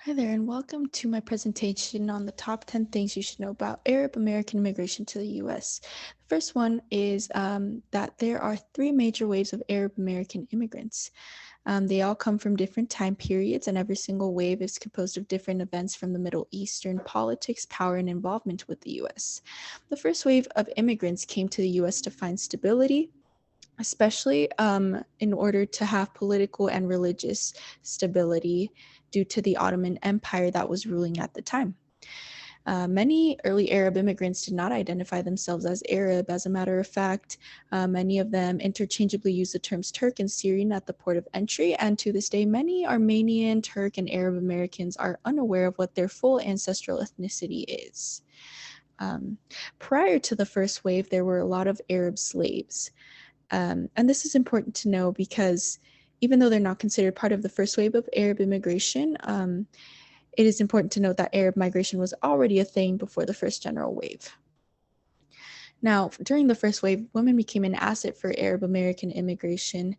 Hi there, and welcome to my presentation on the top 10 things you should know about Arab American immigration to the US. The first one is that there are three major waves of Arab American immigrants. They all come from different time periods, and every single wave is composed of different events from the Middle Eastern politics, power, and involvement with the US. The first wave of immigrants came to the US to find stability, especially in order to have political and religious stability due to the Ottoman Empire that was ruling at the time. Many early Arab immigrants did not identify themselves as Arab. As a matter of fact, many of them interchangeably use the terms Turk and Syrian at the port of entry, and to this day, many Armenian, Turk, and Arab Americans are unaware of what their full ancestral ethnicity is. Um, Prior to the first wave, there were a lot of Arab slaves. And this is important to know because even though they're not considered part of the first wave of Arab immigration, it is important to note that Arab migration was already a thing before the first general wave. Now, during the first wave, women became an asset for Arab American immigration.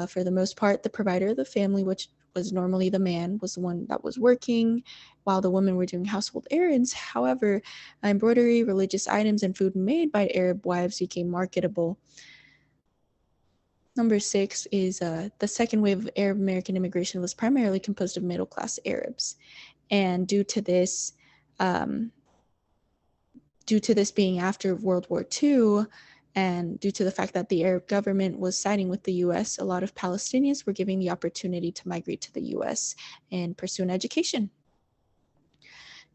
For the most part, the provider of the family, which was normally the man, was the one that was working while the women were doing household errands. However, embroidery, religious items, and food made by Arab wives became marketable. Number six is the second wave of Arab American immigration was primarily composed of middle-class Arabs. And um, due to this being after World War II, and due to the fact that the Arab government was siding with the US, a lot of Palestinians were given the opportunity to migrate to the US and pursue an education.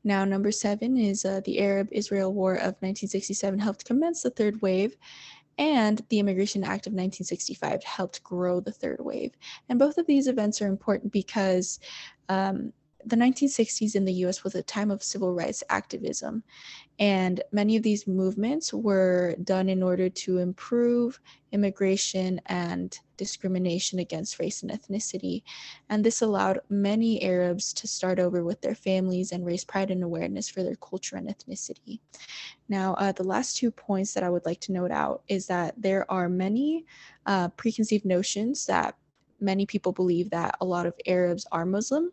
Now, number seven is the Arab-Israel War of 1967 helped commence the third wave, and the Immigration Act of 1965 helped grow the third wave. And both of these events are important because the 1960s in the US was a time of civil rights activism. And many of these movements were done in order to improve immigration and discrimination against race and ethnicity. And this allowed many Arabs to start over with their families and raise pride and awareness for their culture and ethnicity. Now, the last 2 points that I would like to note out is that there are many preconceived notions that many people believe that a lot of Arabs are Muslim.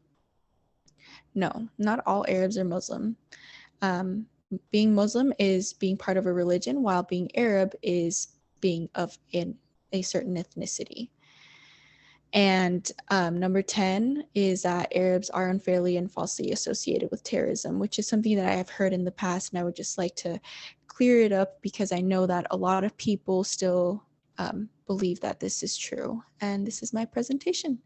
No, not all Arabs are Muslim. Being Muslim is being part of a religion, while being Arab is being of a certain ethnicity. And number 10 is that Arabs are unfairly and falsely associated with terrorism, which is something that I have heard in the past, and I would just like to clear it up because I know that a lot of people still believe that this is true. And this is my presentation.